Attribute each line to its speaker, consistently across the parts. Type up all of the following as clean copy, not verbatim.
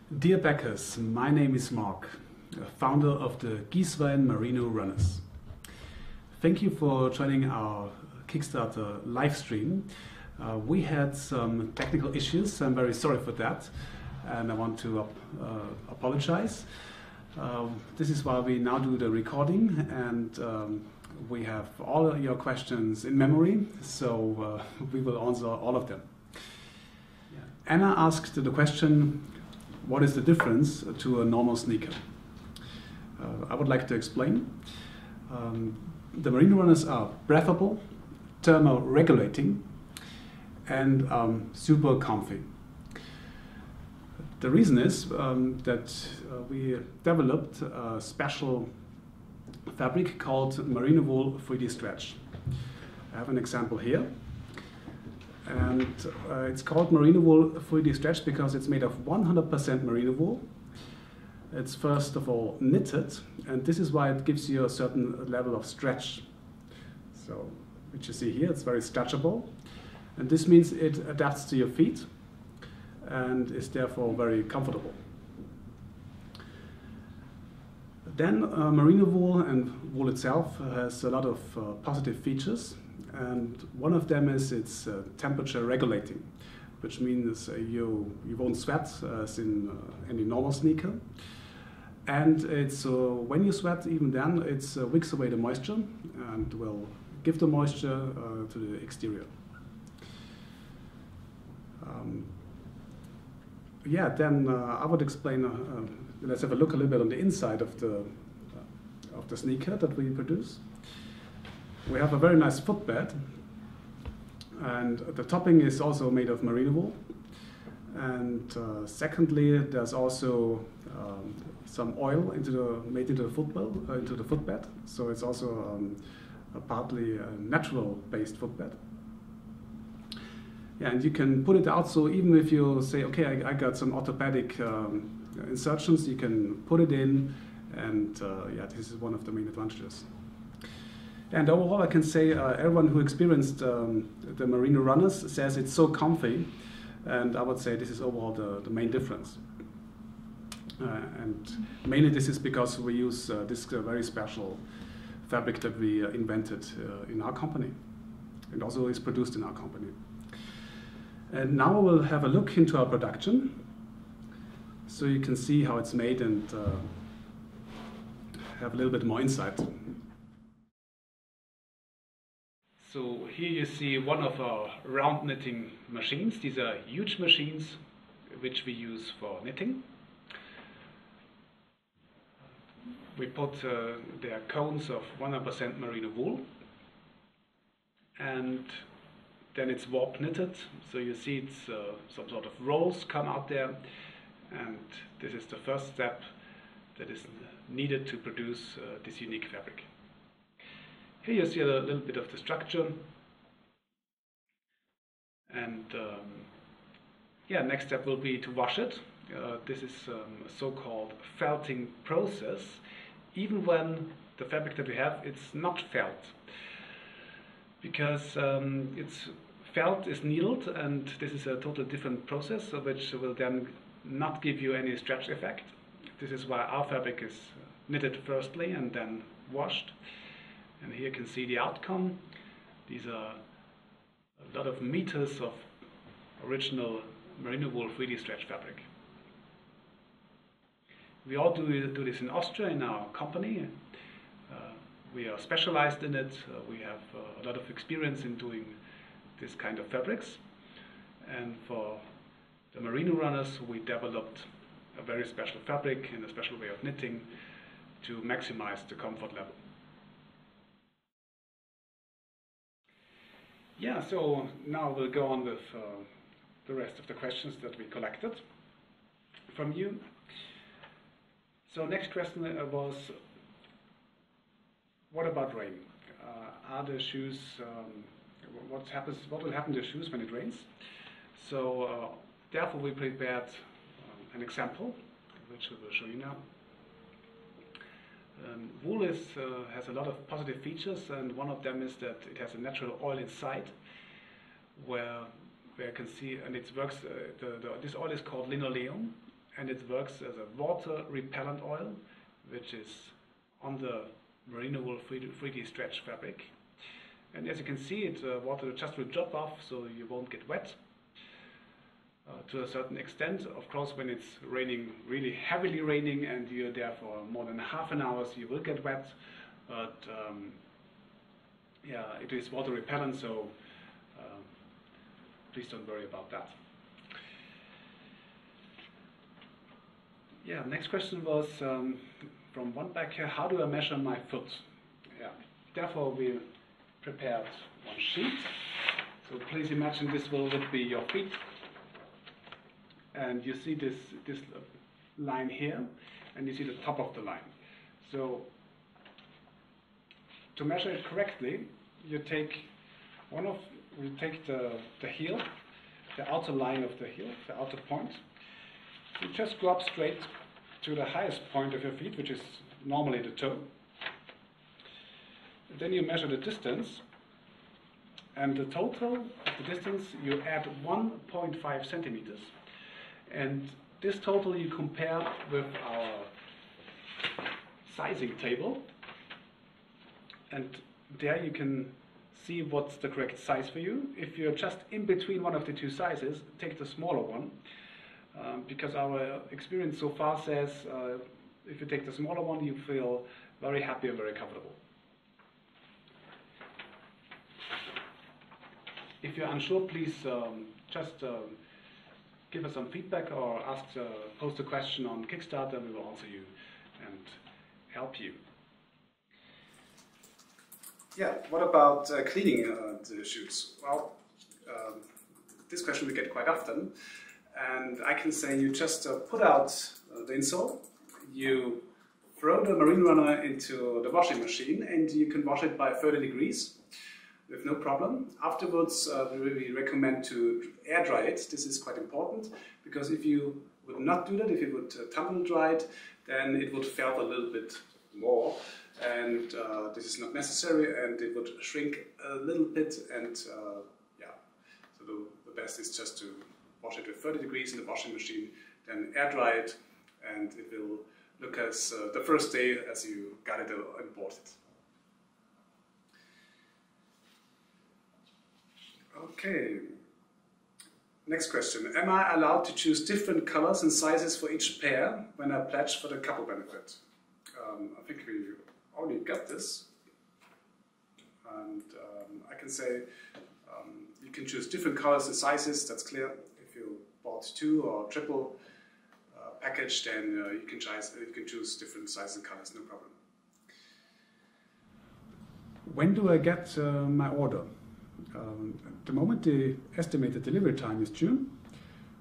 Speaker 1: Dear backers, my name is Mark, founder of the Giesswein Merino Runners. Thank you for joining our Kickstarter live stream. We had some technical issues, I'm very sorry for that, and I want to apologize. This is why we now do the recording, and we have all your questions in memory, so we will answer all of them. Anna asked the question, what is the difference to a normal sneaker? I would like to explain. The Merino Runners are breathable, thermo-regulating, and super comfy. The reason is that we developed a special fabric called Merino Wool 3D Stretch. I have an example here. And it's called Merino Wool 3D Stretch because it's made of 100% merino wool. It's first of all knitted, and this is why it gives you a certain level of stretch. So, which you see here, it's very stretchable. And this means it adapts to your feet and is therefore very comfortable. Then merino wool and wool itself has a lot of positive features. And one of them is it's temperature regulating, which means you won't sweat as in any normal sneaker. And it's when you sweat, even then, it wicks away the moisture and will give the moisture to the exterior. Then I would explain, let's have a look a little bit on the inside of the sneaker that we produce. We have a very nice footbed, and the topping is also made of merino wool. And secondly, there's also some oil made into the footbed. So it's also a partly natural-based footbed. Yeah, and you can put it out. So even if you say, okay, I got some orthopedic insertions, you can put it in, and this is one of the main advantages. And overall, I can say everyone who experienced the Merino Runners says it's so comfy, and I would say this is overall the main difference. And mainly this is because we use this very special fabric that we invented in our company, and also is produced in our company. And now we'll have a look into our production, so you can see how it's made and have a little bit more insight. So here you see one of our round knitting machines. These are huge machines which we use for knitting. We put their cones of 100% merino wool, and then it's warp knitted. So you see it's some sort of rolls come out there, and this is the first step that is needed to produce this unique fabric. Here you see a little bit of the structure, and next step will be to wash it. This is a so-called felting process. Even when the fabric that we have, it's not felt, because felt is needled, and this is a totally different process, which will then not give you any stretch effect. This is why our fabric is knitted firstly and then washed. And here you can see the outcome. These are a lot of meters of original merino wool 3D stretch fabric. We all do this in Austria in our company. We are specialized in it. We have a lot of experience in doing this kind of fabrics. And for the Merino Runners, we developed a very special fabric and a special way of knitting to maximize the comfort level. Yeah, so now we'll go on with the rest of the questions that we collected from you. So next question was, what about rain? Are the shoes, what will happen to the shoes when it rains? So therefore we prepared an example, which we will show you now. Wool has a lot of positive features, and one of them is that it has a natural oil inside, where you can see, and it works. This oil is called linoleum, and it works as a water repellent oil, which is on the merino wool 3D stretch fabric. And as you can see, water just will drop off, so you won't get wet. To a certain extent, of course, when it's raining, really heavily raining, and you're there for more than half an hour, you will get wet. But yeah, it is water repellent, so please don't worry about that. Yeah, next question was from one back here: how do I measure my foot? Yeah, therefore we prepared one sheet. So please imagine this would be your feet. And you see this line here, and you see the top of the line. So to measure it correctly, you take the heel, the outer line of the heel, the outer point. You just go up straight to the highest point of your feet, which is normally the toe. Then you measure the distance, and the total of the distance you add 1.5 centimeters. And this total you compare with our sizing table, and there you can see what's the correct size for you. If you're just in between one of the two sizes, take the smaller one, because our experience so far says if you take the smaller one, you feel very happy and very comfortable. If you're unsure, please just give us some feedback or post a question on Kickstarter. We will answer you and help you. Yeah, what about cleaning the shoes? Well, this question we get quite often, and I can say you just put out the insole, you throw the Marine Runner into the washing machine, and you can wash it by 30 degrees. With no problem. Afterwards, we really recommend to air dry it. This is quite important, because if you would not do that, if you would tumble dry it, then it would felt a little bit more, and this is not necessary, and it would shrink a little bit, and yeah, so the best is just to wash it with 30 degrees in the washing machine, then air dry it, and it will look as the first day as you got it imported. Okay, next question. Am I allowed to choose different colors and sizes for each pair when I pledge for the couple benefit? I think we already got this. And I can say you can choose different colors and sizes, that's clear. If you bought two or triple package, then you can choose different sizes and colors, no problem. When do I get my order? At the moment, the estimated delivery time is June,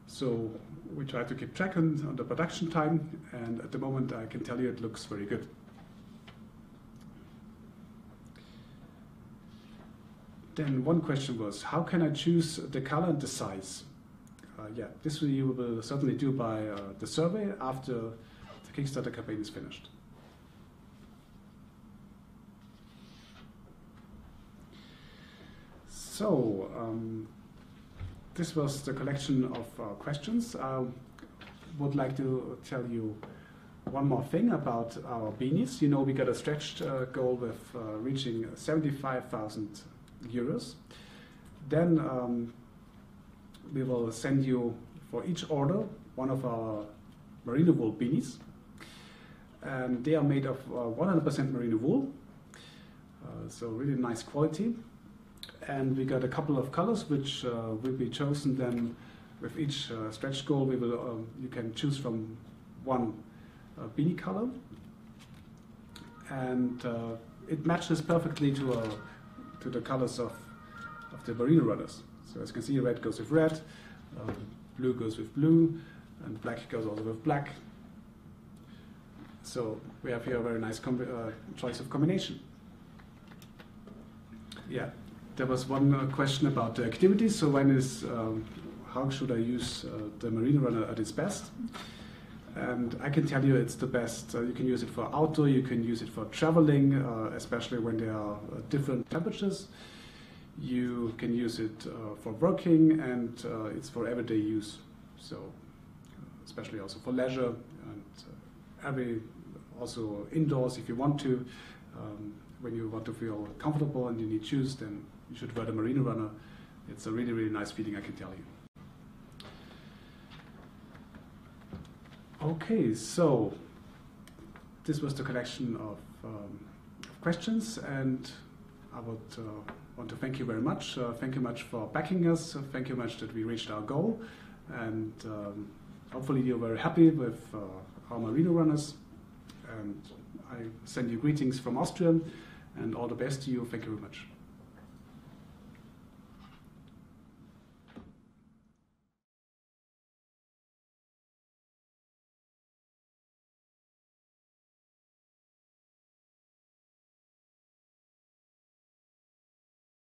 Speaker 1: so we try to keep track on the production time, and at the moment I can tell you it looks very good. Then one question was, how can I choose the color and the size? Yeah, this you will certainly do by the survey after the Kickstarter campaign is finished. So, this was the collection of questions. I would like to tell you one more thing about our beanies. You know, we got a stretched goal with reaching 75,000 euros. Then we will send you, for each order, one of our merino wool beanies. And they are made of 100% merino wool, so really nice quality. And we got a couple of colors which will be chosen then with each stretch goal. We will you can choose from one beanie color, and it matches perfectly to the colors of the Merino Runners. So as you can see, red goes with red, blue goes with blue, and black goes also with black. So we have here a very nice choice of combination. Yeah. There was one question about the activities. So how should I use the Merino Runner at its best? And I can tell you it's the best. You can use it for outdoor, you can use it for traveling, especially when there are different temperatures. You can use it for working, and it's for everyday use. So especially also for leisure and also indoors if you want to. When you want to feel comfortable and you need shoes, then you should wear the Merino Runner. It's a really, really nice feeling, I can tell you. Okay, so this was the collection of questions, and I would want to thank you very much. Thank you much for backing us. Thank you much that we reached our goal, and hopefully you're very happy with our Merino Runners. And I send you greetings from Austria, and all the best to you. Thank you very much.